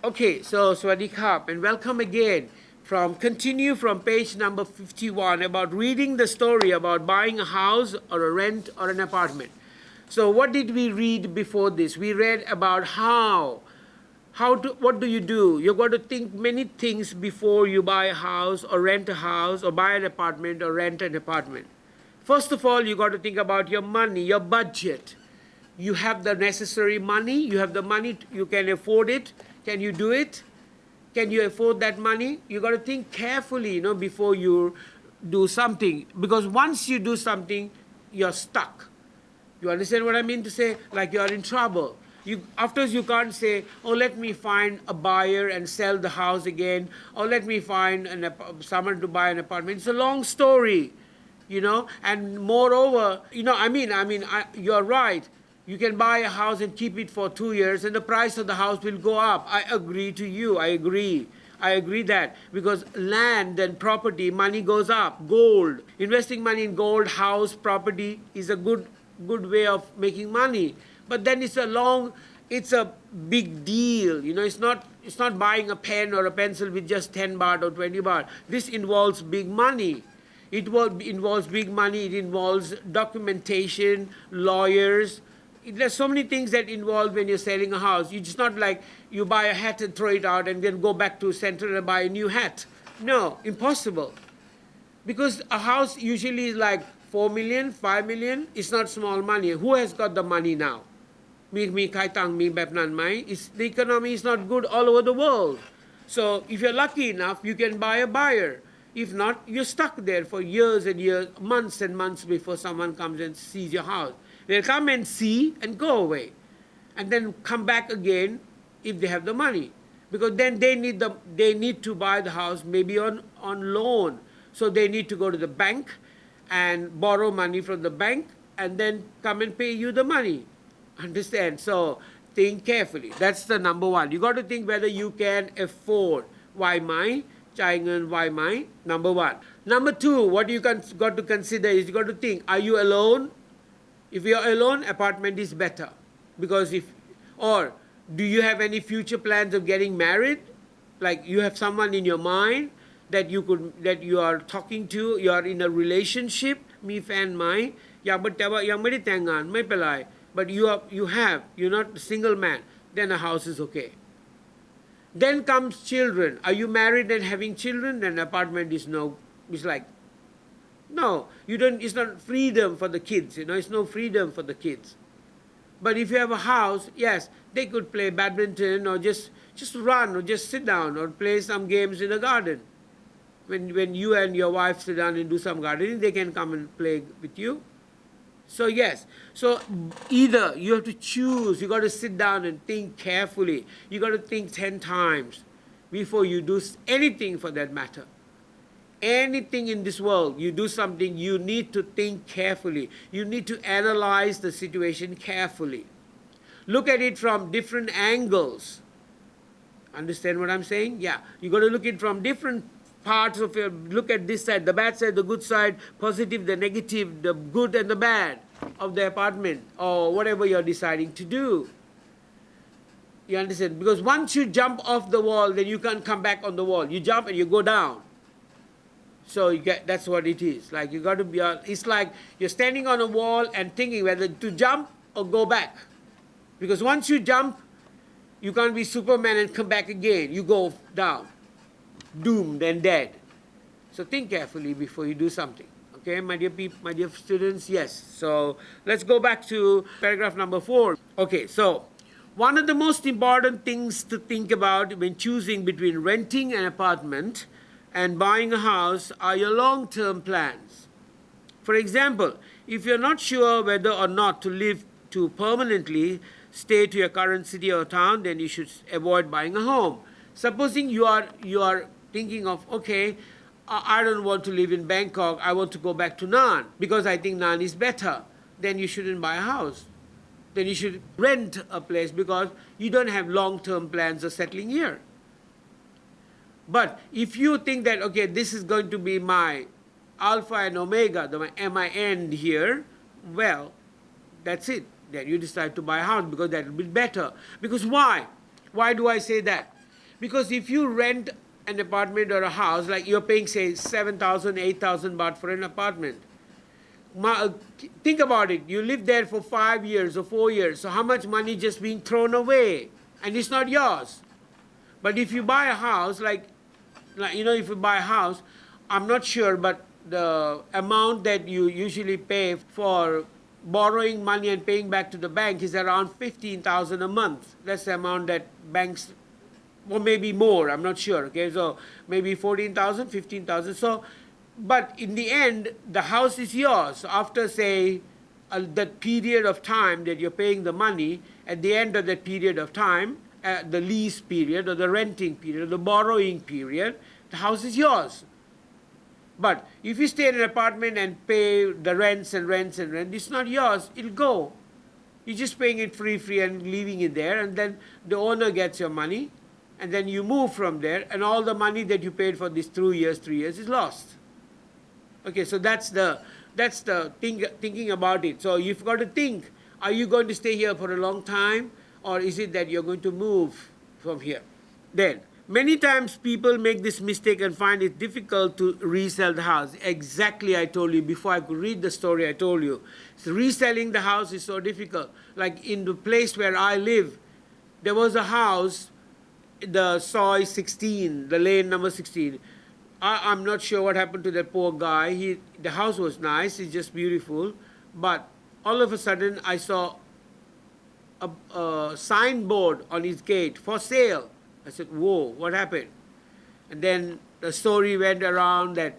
Okay, so Swadee Khap and welcome again continue from page number 51 about reading the story about buying a house or a rent or an apartment. So what did we read before this? We read about what do you do? You're going to think many things before you buy a house or rent a house or buy an apartment or rent an apartment. First of all, you got to think about your money, your budget. You have the necessary money, you have the money, you can afford it. Can you do it? Can you afford that money? You got to think carefully, before you do something. Because once you do something, you're stuck. You understand what I mean to say? Like you're in trouble. Afterwards, you can't say, oh, let me find a buyer and sell the house again, or let me find someone to buy an apartment. It's a long story, And moreover, you're right. You can buy a house and keep it for 2 years and the price of the house will go up. I agree to you. I agree that because land and property, money goes up. Gold, investing money in gold, house, property is a good way of making money. But then it's a big deal. It's not buying a pen or a pencil with just 10 baht or 20 baht. This involves big money. It involves big money. It involves documentation, lawyers. There's so many things that involve when you're selling a house. It's just not like you buy a hat and throw it out and then go back to Central and buy a new hat. No, impossible. Because a house usually is like 4 million, 5 million. It's not small money. Who has got the money now? The economy is not good all over the world. So if you're lucky enough, you can buy a buyer. If not, you're stuck there for years and years, months and months before someone comes and sees your house. They'll come and see and go away. And then come back again if they have the money. Because then they need to buy the house maybe on loan. So they need to go to the bank and borrow money from the bank and then come and pay you the money. Understand? So think carefully. That's the number one. You got to think whether you can afford. Why my? Chai ngan why my? Number one. Number two, what you got to consider is you got to think, are you alone? If you're alone, apartment is better. Or do you have any future plans of getting married? Like you have someone in your mind that you are talking to, you are in a relationship, me fan mai, yangไม่ได้แต่งงานไม่เป็นไร but you're not a single man, then a house is okay. Then comes children. Are you married and having children? Then apartment is like, no, you don't. It's not freedom for the kids. It's no freedom for the kids. But if you have a house, yes, they could play badminton or just run or just sit down or play some games in the garden. When you and your wife sit down and do some gardening, they can come and play with you. So yes, so either you have to choose. You got to sit down and think carefully. You got to think 10 times before you do anything for that matter. Anything in this world, you do something, you need to think carefully. You need to analyze the situation carefully. Look at it from different angles. Understand what I'm saying? Yeah. You got to look at it from different parts of your, look at this side, the bad side, the good side, positive, the negative, the good and the bad of the apartment or whatever you're deciding to do. You understand? Because once you jump off the wall, then you can't come back on the wall. You jump and you go down. So that's what it is. Like you got to be. It's like you're standing on a wall and thinking whether to jump or go back. Because once you jump, you can't be Superman and come back again. You go down, doomed and dead. So think carefully before you do something. Okay, my dear students. Yes. So let's go back to paragraph number 4. Okay. So one of the most important things to think about when choosing between renting an apartment and buying a house are your long-term plans. For example, if you're not sure whether or not to permanently stay to your current city or town, then you should avoid buying a home. Supposing you are thinking of, okay, I don't want to live in Bangkok, I want to go back to Nan because I think Nan is better, then you shouldn't buy a house. Then you should rent a place because you don't have long-term plans of settling here. But if you think that, okay, this is going to be my alpha and omega, my end here, well, that's it. Then you decide to buy a house because that will be better. Because why? Why do I say that? Because if you rent an apartment or a house, like you're paying, say, 7,000, 8,000 baht for an apartment. Think about it. You live there for 5 years or 4 years. So how much money just being thrown away? And it's not yours. But if you buy a house, like if you buy a house, I'm not sure, but the amount that you usually pay for borrowing money and paying back to the bank is around 15,000 a month. That's the amount that banks, or maybe more, I'm not sure. Okay, so maybe 14,000, 15,000. So, but in the end, the house is yours. So after, say, that period of time that you're paying the money, at the end of that period of time, the lease period or the renting period or the borrowing period, the house is yours. But if you stay in an apartment and pay the rents, it's not yours, it'll go. You're just paying it free and leaving it there, and then the owner gets your money, and then you move from there, and all the money that you paid for these 3 years is lost. Okay, so that's the thinking about it. So you've got to think, are you going to stay here for a long time, or is it that you're going to move from here? Then, many times people make this mistake and find it difficult to resell the house. Exactly, I told you, before I could read the story, I told you. So reselling the house is so difficult. Like in the place where I live, there was a house, the Soy 16, the lane number 16. I'm not sure what happened to that poor guy. The house was nice, it's just beautiful. But all of a sudden, I saw a signboard on his gate, for sale. I said, whoa, what happened? And then the story went around that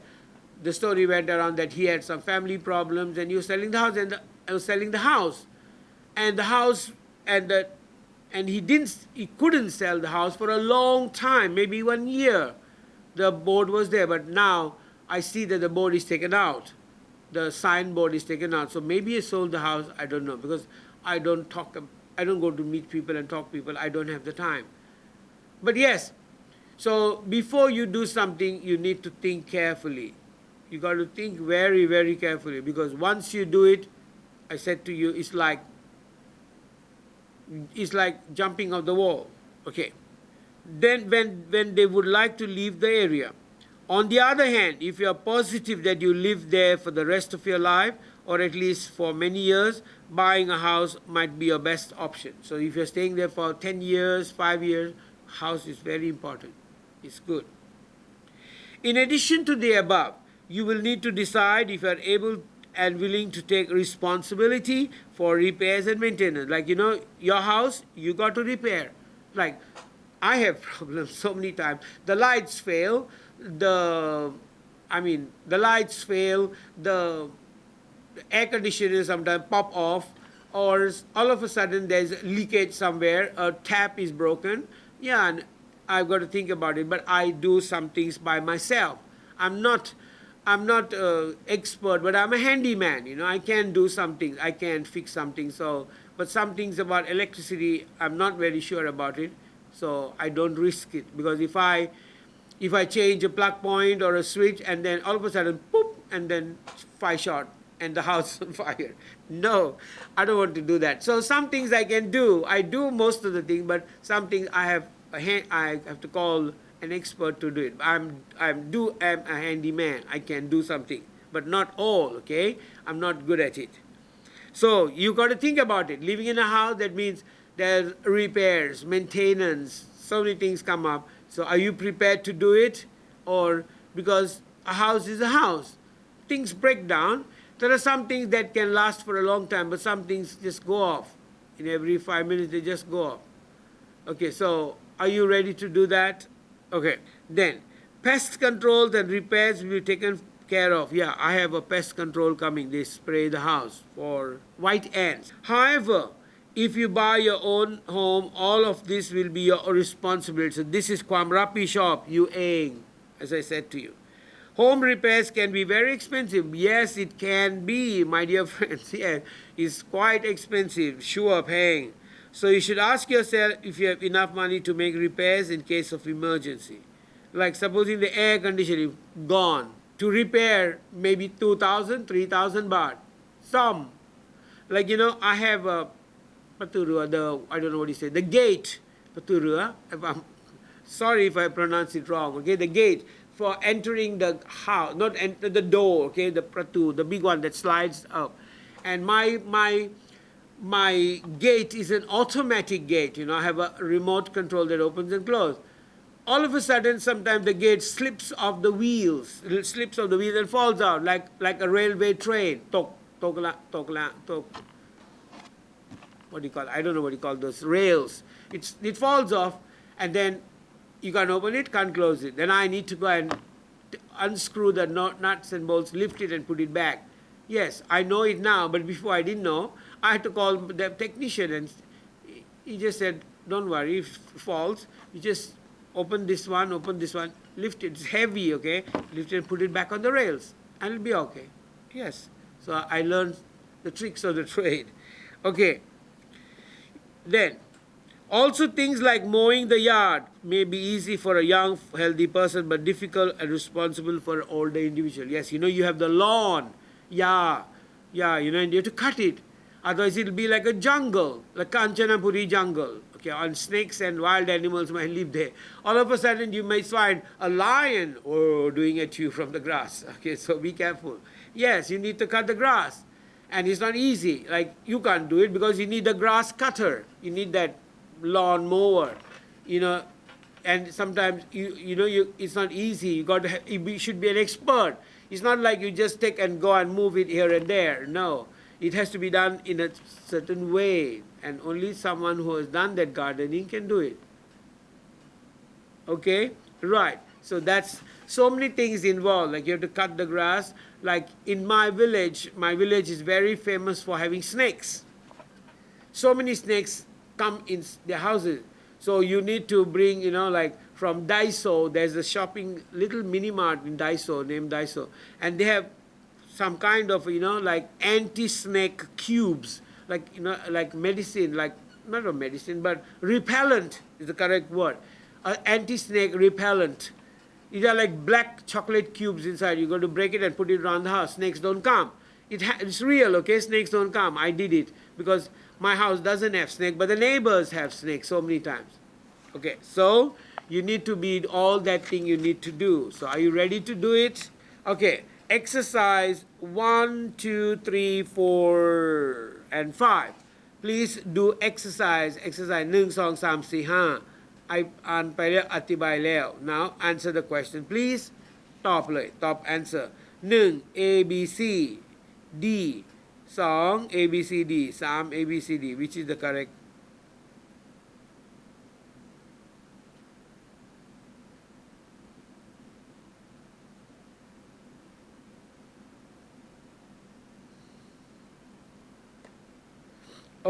he had some family problems and he was selling the house, and I was selling the house. And the house, and he couldn't sell the house for a long time, maybe 1 year. The board was there, but now I see that the board is taken out. The signboard is taken out. So maybe he sold the house, I don't know, because I don't go to meet people and talk to people. I don't have the time. But yes, so before you do something, you need to think carefully. You got to think very, very carefully, because once you do it, I said to you, it's like jumping off the wall. Okay. Then when they would like to leave the area. On the other hand, if you are positive that you live there for the rest of your life, or at least for many years, buying a house might be your best option. So if you're staying there for 10 years, 5 years, house is very important. It's good. In addition to the above, you will need to decide if you are able and willing to take responsibility for repairs and maintenance. Like, your house, you got to repair. Like, I have problems so many times. The lights fail, the air conditioner sometimes pop off, or all of a sudden there's leakage somewhere, a tap is broken. Yeah, and I've got to think about it, but I do some things by myself. I'm not expert, but I'm a handyman. I can do some things. I can fix something. So, but some things about electricity, I'm not very sure about it. So I don't risk it, because if I change a plug point or a switch and then all of a sudden, poop, and then fire shot and the house on fire. No, I don't want to do that. So some things I can do. I do most of the things, but some things I have to call an expert to do it. I'm a handyman. I can do something, but not all, okay? I'm not good at it. So you got to think about it. Living in a house, that means there's repairs, maintenance, so many things come up. So are you prepared to do it? Or because a house is a house, things break down. There are some things that can last for a long time, but some things just go off. In every 5 minutes, they just go off. Okay, so are you ready to do that? Okay, then pest controls and repairs will be taken care of. Yeah, I have a pest control coming. They spray the house for white ants. However, if you buy your own home, all of this will be your responsibility. So this is Kwam Rapi shop, you aing, as I said to you. Home repairs can be very expensive. Yes, it can be, my dear friends. Yeah, it's quite expensive. Sure, paying. So you should ask yourself if you have enough money to make repairs in case of emergency. Like supposing the air conditioning gone. To repair, maybe 2,000, 3,000 baht. Some. Like, I have a Paturua, I don't know what you say, the gate, Paturua, sorry if I pronounce it wrong, okay, the gate for entering the house, not enter the door, okay, the pratu, the big one that slides up. And my gate is an automatic gate, I have a remote control that opens and closes. All of a sudden, sometimes the gate slips off the wheels, and falls out like a railway train. Tok, what do you call it? I don't know what you call those rails. It falls off, and then you can't open it, can't close it. Then I need to go and unscrew the nuts and bolts, lift it and put it back. Yes, I know it now, but before I didn't know. I had to call the technician, and he just said, don't worry, if it falls, you just open this one, lift it. It's heavy, okay? Lift it and put it back on the rails, and it'll be okay. Yes. So I learned the tricks of the trade. Okay. Then, also things like mowing the yard may be easy for a young, healthy person, but difficult and responsible for an older individual. Yes, you have the lawn. Yeah, and you have to cut it. Otherwise, it'll be like a jungle, like Kanchanapuri jungle. Okay, and snakes and wild animals might live there. All of a sudden, you might find a lion doing at you from the grass. Okay, so be careful. Yes, you need to cut the grass. And it's not easy. Like, you can't do it because you need a grass cutter. You need that lawn mower, and sometimes, it's not easy. You should be an expert. It's not like you just take and go and move it here and there. No. It has to be done in a certain way, and only someone who has done that gardening can do it. Okay? Right. So that's so many things involved. Like you have to cut the grass. Like in my village is very famous for having snakes. So many snakes come in their houses. So you need to bring, like from Daiso, there's a shopping, little mini mart in Daiso, named Daiso. And they have some kind of, like anti-snake cubes, like medicine, like, not a medicine, but repellent is the correct word. Anti-snake repellent. These are like black chocolate cubes inside. You got to break it and put it around the house. Snakes don't come. It's real, okay? Snakes don't come. I did it because my house doesn't have snake, but the neighbors have snakes so many times. Okay, so you need to be all that thing you need to do. So are you ready to do it? Okay. Exercise 1, 2, 3, 4, and 5. Please do exercise 1, 2, 3, 4, 5 I อ่านไปแล้วอธิบายแล้ว now answer the question please ตอบเลย ตอบ answer 1 A B C D 2 A B C D 3 A B C D which is the correct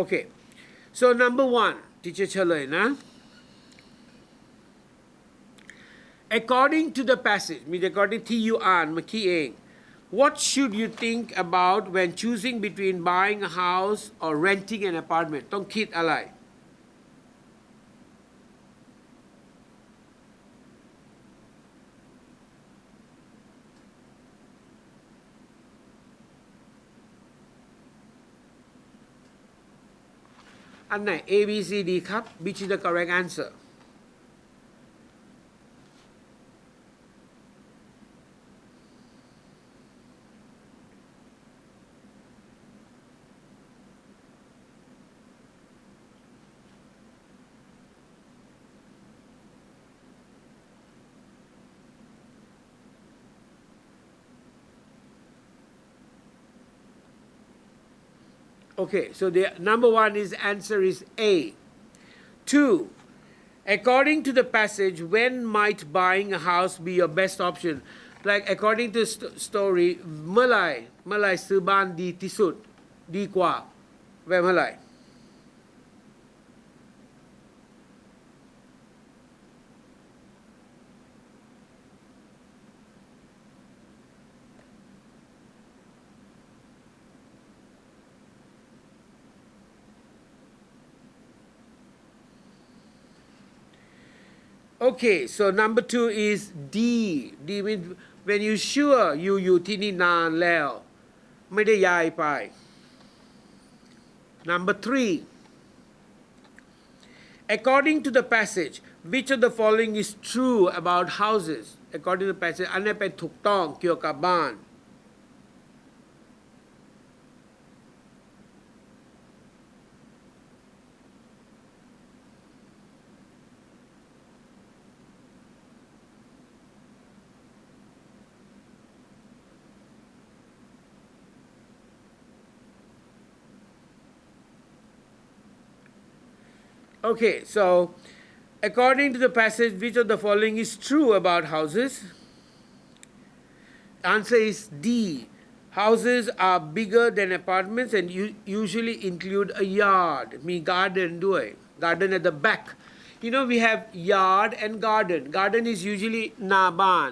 Okay, so number 1 teacher เฉลยนะ according to the passage มี according ที่youอ่านเมื่อกี้เอง what should you think about when choosing between buying a house or renting an apartment ต้องคิดอะไร อันไหน A B C D ครับ which is the correct answer Okay, so the number 1 is answer is A. 2. According to the passage, when might buying a house be your best option? Like according to the story, เมื่อไหร่ซื้อบ้านดีที่สุด ดีกว่า เมื่อไหร่ Okay, so number 2 is D. D means when you sure you อยู่ที่นี่นานแล้วไม่ได้ย้ายไป Number 3. According to the passage, which of the following is true about houses according to the passage อันนี้เป็นถูกต้องเกี่ยวกับบ้าน Okay, so according to the passage, which of the following is true about houses? Answer is D. Houses are bigger than apartments and usually include a yard, me gardenด้วย garden at the back. You know, we have yard and garden. Garden is usually หน้าบ้าน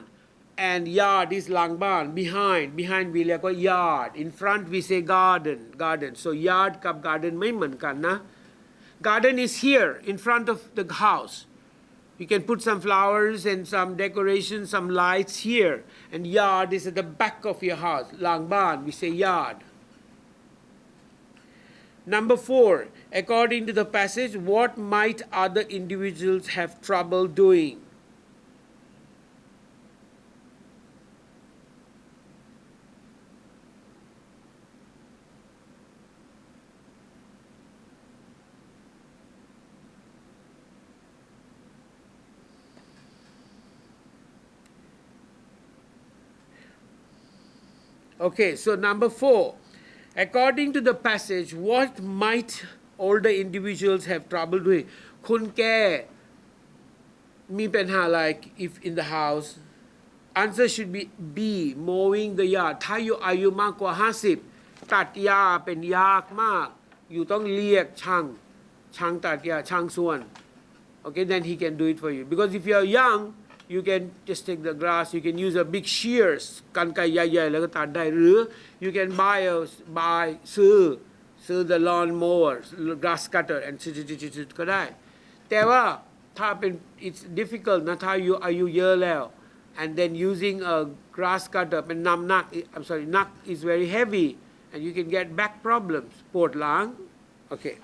and yard is หลังบ้าน behind we เรียกว่า yard. In front we say garden. So yard กับ garden ไม่เหมือนกันนะ Garden is here in front of the house. You can put some flowers and some decorations, some lights here. And yard is at the back of your house. หลังบ้าน we say yard. Number 4. According to the passage, what might other individuals have trouble doing? Okay, so number 4. According to the passage, what might older individuals have trouble doing? คนแก่มีปัญหา like if in the house. Answer should be B. Mowing the yard. ถ้าอยู่อายุมากกว่า50ตัดหญ้าเป็นยากมากอยู่ต้องเรียกช่างตัดหญ้าช่างสวน Okay, then he can do it for you. Because if you are young, you can just take the grass, you can use a big shears กรรไกรใหญ่ๆแล้วก็ตัดได้หรือ you can buy ซื้อ the lawn mower grass cutter and ก็ได้แต่ว่าถ้าเป็น it's difficult นะถ้าอยู่อายุเยอะแล้ว and then using a grass cutter เป็นน้ำหนัก I'm sorry หนัก is very heavy and you can get back problems ปวดหลัง okay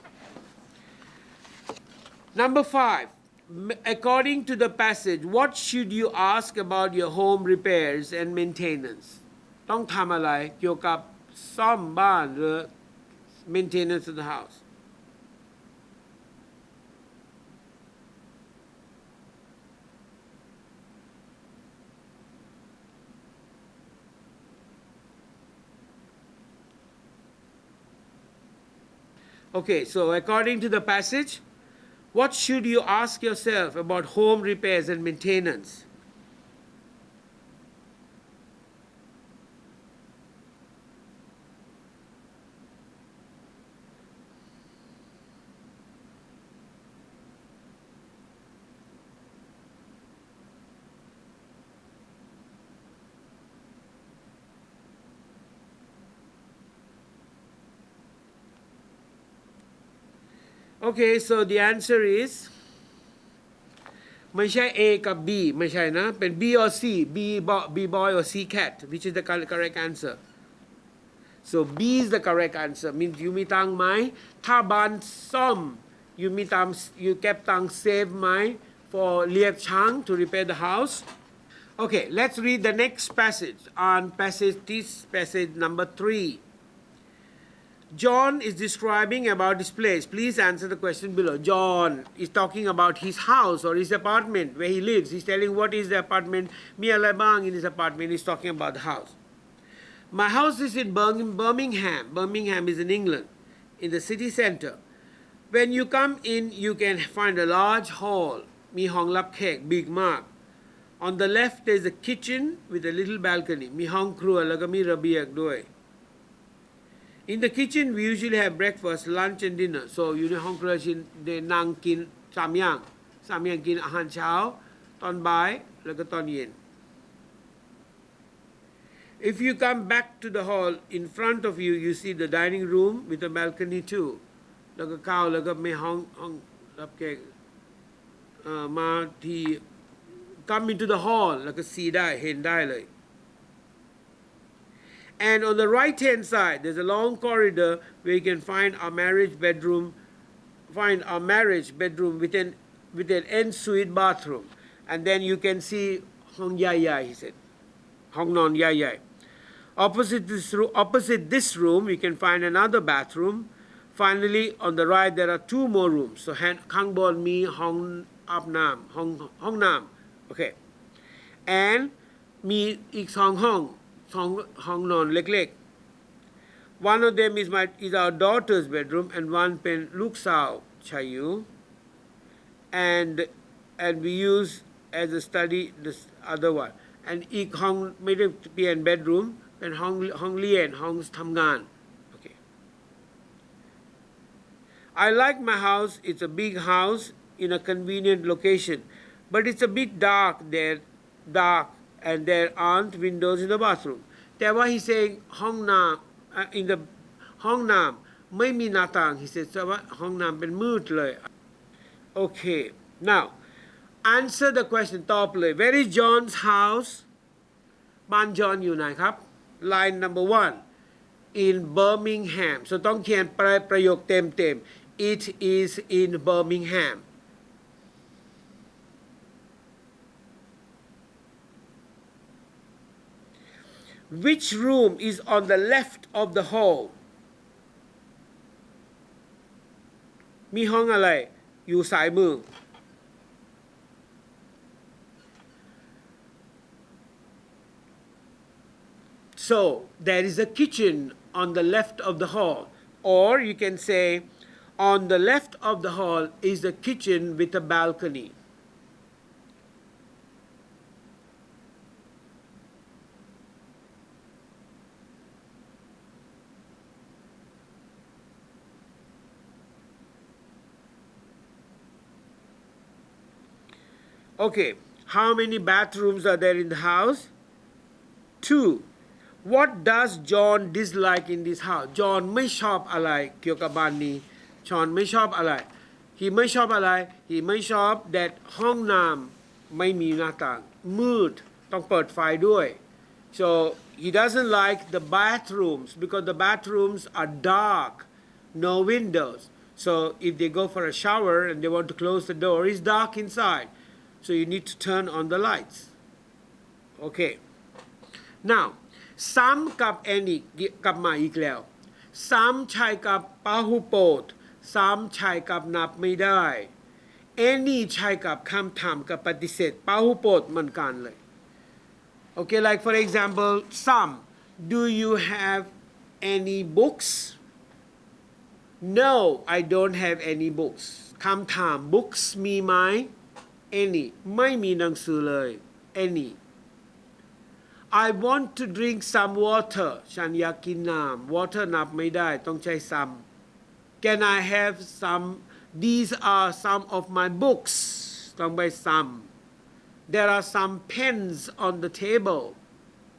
Number 5. According to the passage, what should you ask about your home repairs and maintenance? ต้องทำอะไรเกี่ยวกับซ่อมบ้านหรือ maintenance of the house? Okay, so according to the passage, what should you ask yourself about home repairs and maintenance? Okay, so the answer is ไม่ใช่ A กับ B ไม่ใช่นะเป็น B or C B boy or C cat which is the correct answer so B is the correct answer means you มีตังค์ไหมถ้าบ้านซ่อม you เก็บตังค์ save ไหม for เรียกช่าง to repair the house okay let's read the next passage on passage number 3 John is describing about this place. Please answer the question below. John is talking about his house or his apartment where he lives. He's telling what is the apartment. Mi alai bang in his apartment. He's talking about the house. My house is in Birmingham. Birmingham is in England, in the city center. When you come in, you can find a large hall. Mi hong lap khek, big mark. On the left, there's a kitchen with a little balcony. Mi hong krua, laga mi rabiak doi. In the kitchen, we usually have breakfast, lunch, and dinner. So, อยู่ในห้องครัวได้นั่งกิน3 อย่างกินอาหารเช้าตอนบ่ายแล้วก็ตอนเย็น If you come back to the hall, in front of you, you see the dining room with a balcony too. แล้วก็เข้าแล้วก็มีห้องรับแขกมาที่ come into the hall แล้วก็ see ได้เห็นได้เลย And on the right-hand side, there's a long corridor where you can find our marriage bedroom with an with an ensuite bathroom. And then you can see Hong Yai, he said. Hong Non Yai. Opposite this room, you can find another bathroom. Finally, on the right, there are 2 more rooms. So, Hang Bon Mi Hong Ap Nam, Hong Nam. Okay. And Mi Ik Song Hong Non Lek Lek. One of them is our daughter's bedroom, and one pen Luk Sao Chayu. And we use as a study this other one. And Ik Hong made it be in bedroom, and Hong Lien, Hong's Tamgan. Okay. I like my house. It's a big house in a convenient location, but it's a bit dark, and there aren't windows in the bathroom. แต่ว่า he's saying ห้องน้ำ in the ห้องน้ำไม่มีหน้าต่าง he said แต่ว่าห้องน้ำเป็นมืดเลย Okay, now answer the question ตอบเลย Where is John's house บ้าน John อยู่ไหนครับ Line number 1 in Birmingham so ต้องเขียนประโยคเต็ม It is in Birmingham. Which room is on the left of the hall มีห้องอะไรอยู่ซ้ายมือ So there is a kitchen on the left of the hall, or you can say on the left of the hall is a kitchen with a balcony. Okay, how many bathrooms are there in the house? 2. What does John dislike in this house? John ไม่ชอบอะไรเกี่ยวกับบ้านนี้ John ไม่ชอบอะไร He ไม่ชอบอะไร He ไม่ชอบ that ห้องน้ำไม่มีหน้าต่างมืดต้องเปิดไฟด้วย So he doesn't like the bathrooms because the bathrooms are dark, no windows. So if they go for a shower and they want to close the door, it's dark inside. So you need to turn on the lights. Okay. Now, ซ้ำกับ any กลับมาอีกแล้ว ซ้ำใช้กับพหูพจน์ซ้ำใช้กับนับไม่ได้ any ใช้กับคำถามกับปฏิเสธพหูพจน์เหมือนกันเลย Okay, like for example, some. Do you have any books? No, I don't have any books. คำถาม books มีไหม any ไม่มีหนังสือเลย any I want to drink some water ฉันอยากกินน้ำ water นับไม่ได้ต้องใช้ some Can I have some These are some of my books ต้องไป some There are some pens on the table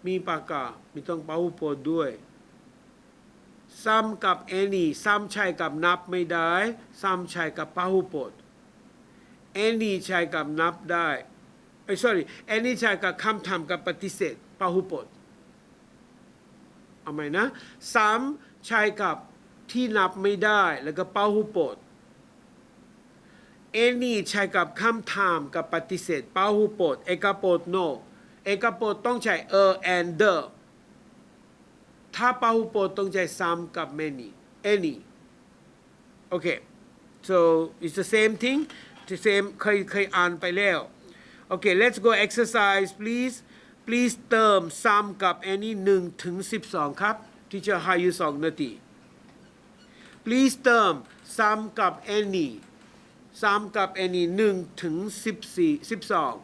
มีปากกามีต้องพหูพจน์ด้วย some กับ any some ใช้กับนับไม่ได้ some ใช้กับพหูพจน์ any ใช้กับนับได้sorry any ใช้กับคำถามกับปฏิเสธพหูพจน์เอาใหม่นะ some ใช้กับที่นับไม่ได้แล้วก็พหูพจน์ any ใช้กับคำถามกับปฏิเสธพหูพจน์เอกพจน์ no เอกพจน์ต้องใช้ and the ถ้าพหูพจน์ต้องใช้ some กับ many any okay so it's the same thing the same เคยอ่านไปแล้ว okay let's go exercise please เติม some กับ any 1 ถึง 12 ครับ teacher ให้อยู่2 นาที please เติม some กับ any some กับ any 1 ถึง 12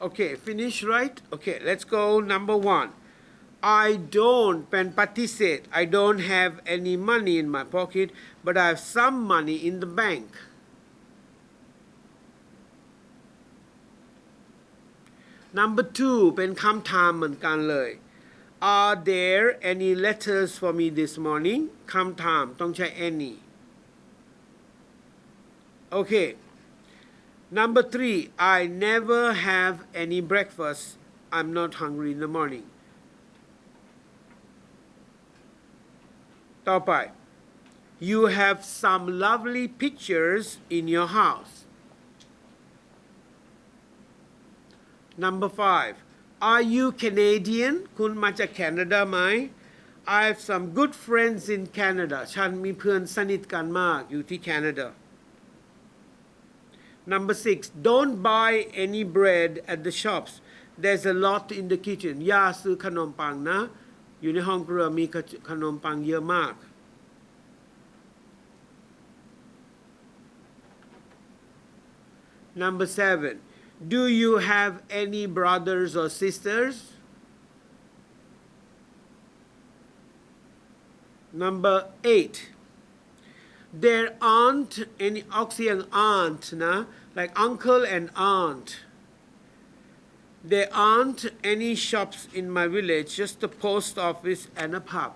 Okay, finish right? Okay, let's go number 1. I don't เป็นปฏิเสธ I don't have any money in my pocket but I have some money in the bank. Number 2 เป็นคำถามเหมือนกันเลย Are there any letters for me this morning คำถามต้องใช้ any. Okay. Number 3 I never have any breakfast I'm not hungry in the morning. ต่อไป You have some lovely pictures in your house. Number 5 Are you Canadian คุณมาจากแคนาดาไหม I have some good friends in Canada ฉันมีเพื่อนสนิทกันมากอยู่ที่แคนาดา Number 6 Don't buy any bread at the shops There's a lot in the kitchen อย่าซื้อขนมปังนะอยู่ในห้องครัวมีขนมปังเยอะมาก Number 7 Do you have any brothers or sisters? Number 8 There aren't any ออกเสียง aren't นะ like uncle and aunt There aren't any shops in my village just the post office and a pub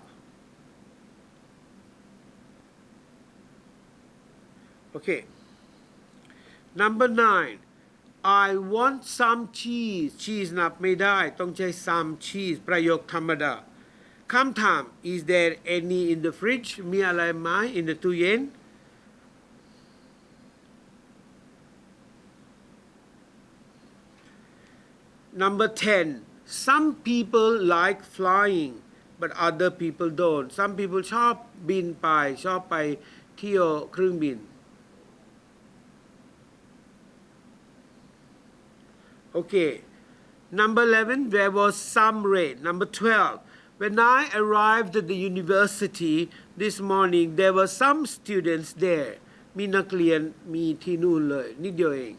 Okay Number 9 I want some cheese cheese นับไม่ได้ต้องใช้ some cheese ประโยคธรรมดาคำถาม Is there any in the fridge มีอะไรไหม in the ตู้เย็น Number 10 Some people like flying but other people don't Some people ชอบบินไปชอบไปเที่ยวเครื่องบินOkay. Number 11, there was some rain. Number 12, when I arrived at the university this morning, there were some students there. มีนักเรียนมีที่นู่นเลยนิดเดียวเอง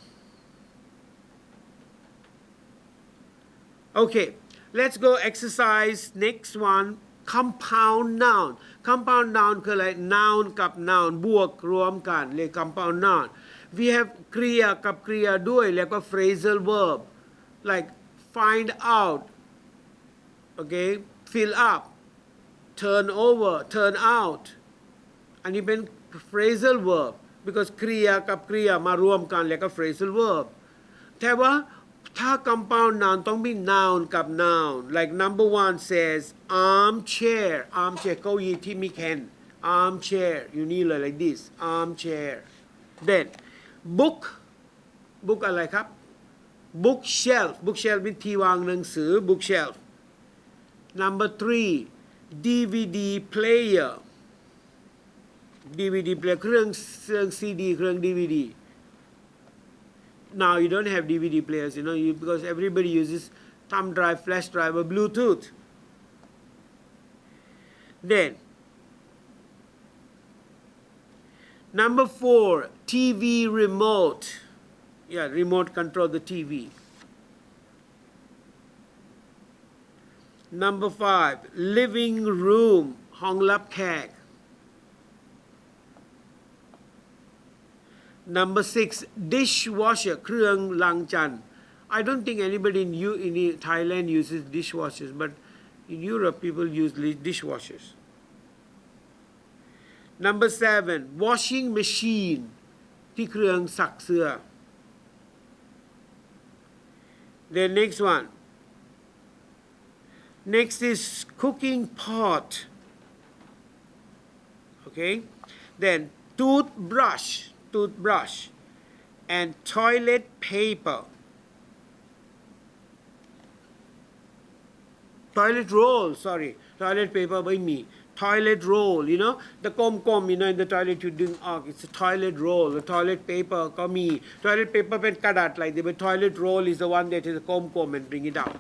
Okay, let's go exercise next one. Compound noun. Compound noun คืออะไร noun กับ noun บวกรวมกันเรียก compound noun. We have กริยากับกริยาด้วยแล้วก็ phrasal verb like find out okay fill up turn over turn out อันนี้เป็น phrasal verb because กริยากับกริยามารวมกันแล้วก็ phrasal verb แต่ว่าถ้า compound noun ต้องมี noun กับ noun like number 1 says armchair armchair เก้าอี้ที่มีแขน armchair อยู่นี่เลย like this armchair then book book อะไรครับ bookshelf bookshelf เป็นที่วางหนังสือ bookshelf number 3 DVD player DVD player เครื่อง CD เครื่อง DVD now you don't have DVD players because everybody uses thumb drive flash drive or Bluetooth then Number 4, TV remote. Yeah, remote control the TV. Number 5, living room, ห้องรับแขก Number 6, dishwasher, เครื่องล้างจาน I don't think anybody in Thailand uses dishwashers, but in Europe people use dishwashers. Number 7 washing machine ที่เครื่องซักเสื้อ The next one next is cooking pot okay then toothbrush and toilet paper toilet roll sorry toilet paper ไม่มีtoilet roll the กลมๆin the toilet you ดึงออก it's a toilet roll the toilet paper ก็มี toilet paper เป็นกระดาษอะไรแต่ toilet roll is the one that is กลมๆ and bring it out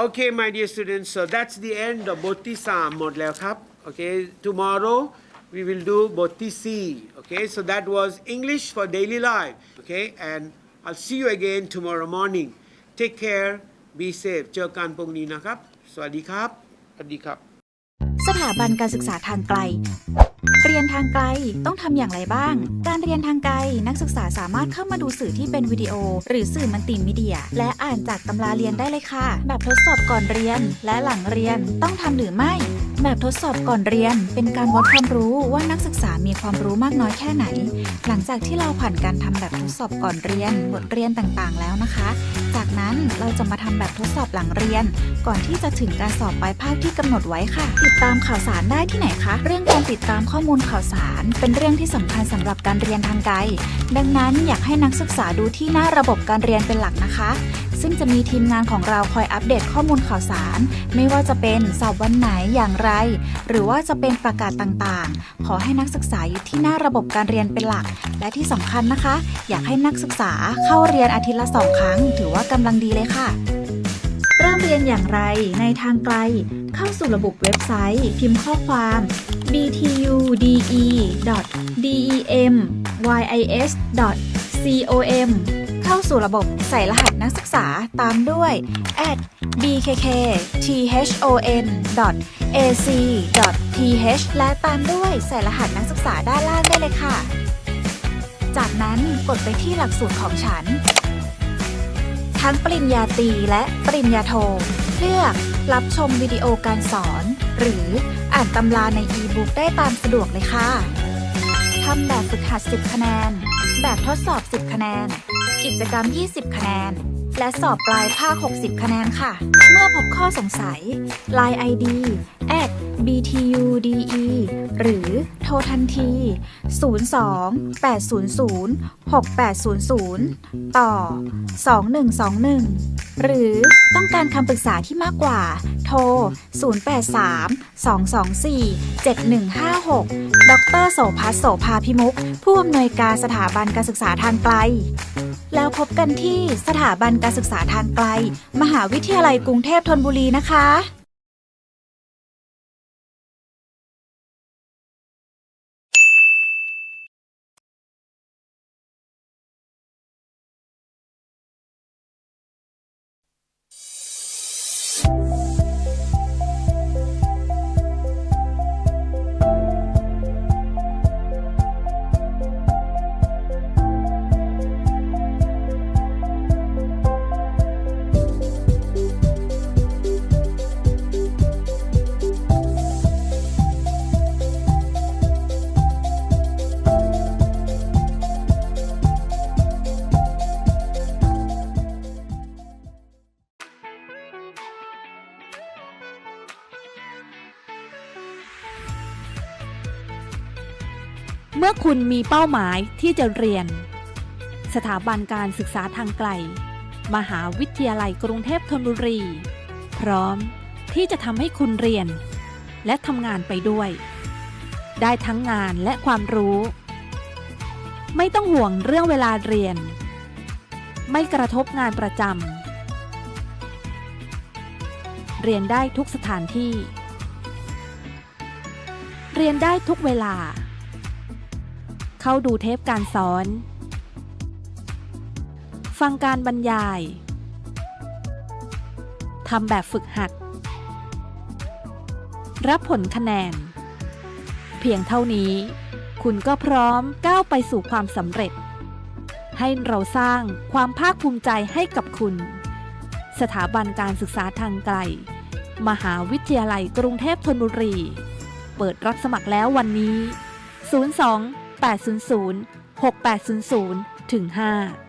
okay my dear students so that's the end of บทที่3หมดแล้วครับ okay tomorrow we will do บทที่4 okay so that was English for daily life okay and I'll see you again tomorrow morning. Take care. Be safe. เจอกันพรุ่งนี้นะครับสวัสดีครับสวัสดีครับสถาบันการศึกษาทางไกลเรียนทางไกลต้องทำอย่างไรบ้างการเรียนทางไกลนักศึกษาสามารถเข้ามาดูสื่อที่เป็นวิดีโอหรือสื่อมัลติมีเดียและอ่านจากตำราเรียนได้เลยค่ะแบบทดสอบก่อนเรียนและหลังเรียนต้องทำหรือไม่แบบทดสอบก่อนเรียนเป็นการวัดความรู้ว่านักศึกษามีความรู้มากน้อยแค่ไหนหลังจากที่เราผ่านการทำแบบทดสอบก่อนเรียนบทเรียนต่างๆแล้วนะคะจากนั้นเราจะมาทำแบบทดสอบหลังเรียนก่อนที่จะถึงการสอบปลายภาคที่กำหนดไว้ค่ะติดตามข่าวสารได้ที่ไหนคะเรื่องการติดตามข้อมูลข่าวสารเป็นเรื่องที่สำคัญสำหรับการเรียนทางไกลดังนั้นอยากให้นักศึกษาดูที่หน้าระบบการเรียนเป็นหลักนะคะซึ่งจะมีทีมงานของเราคอยอัปเดตข้อมูลข่าวสารไม่ว่าจะเป็นสอบวันไหนอย่างไรหรือว่าจะเป็นประกาศต่างๆขอให้นักศึกษาอยู่ที่หน้าระบบการเรียนเป็นหลักและที่สำคัญนะคะอยากให้นักศึกษาเข้าเรียนอาทิตย์ละ2 ครั้งถือว่ากำลังดีเลยค่ะเริ่มเรียนอย่างไรในทางไกลเข้าสู่ระบบเว็บไซต์พิมพ์ข้อความ btude.demyis.com เข้าสู่ระบบใส่รหัสนักศึกษาตามด้วย @bkkthon.ac.th และตามด้วยใส่รหัสนักศึกษาด้านล่างได้เลยค่ะจากนั้นกดไปที่หลักสูตรของฉันทั้งปริญญาตรีและปริญญาโทเลือกรับชมวิดีโอการสอนหรืออ่านตำราในอีบุ๊กได้ตามสะดวกเลยค่ะทำแบบฝึกหัด10 คะแนนแบบทดสอบ10 คะแนนกิจกรรม20 คะแนนและสอบปลายภาค60 คะแนนค่ะเมื่อพบข้อสงสัย LINE ID @btude หรือโทรทันที 02-800-6800 ต่อ 2121 หรือต้องการคำปรึกษาที่มากกว่าโทร 083-224-7156 ดร.โสภัส โสภาพิมุขผู้อำนวยการสถาบันการศึกษาทางไกลแล้วพบกันที่สถาบันการศึกษาทางไกลมหาวิทยาลัยกรุงเทพธนบุรีนะคะเมื่อคุณมีเป้าหมายที่จะเรียนสถาบันการศึกษาทางไกลมหาวิทยาลัยกรุงเทพธนบุรีพร้อมที่จะทำให้คุณเรียนและทำงานไปด้วยได้ทั้งงานและความรู้ไม่ต้องห่วงเรื่องเวลาเรียนไม่กระทบงานประจำเรียนได้ทุกสถานที่เรียนได้ทุกเวลาเข้าดูเทปการสอนฟังการบรรยายทำแบบฝึกหัดรับผลคะแนนเพียงเท่านี้คุณก็พร้อมก้าวไปสู่ความสำเร็จให้เราสร้างความภาคภูมิใจให้กับคุณสถาบันการศึกษาทางไกลมหาวิทยาลัยกรุงเทพธนบุรีเปิดรับสมัครแล้ววันนี้ 02-800-6800 ถึง 5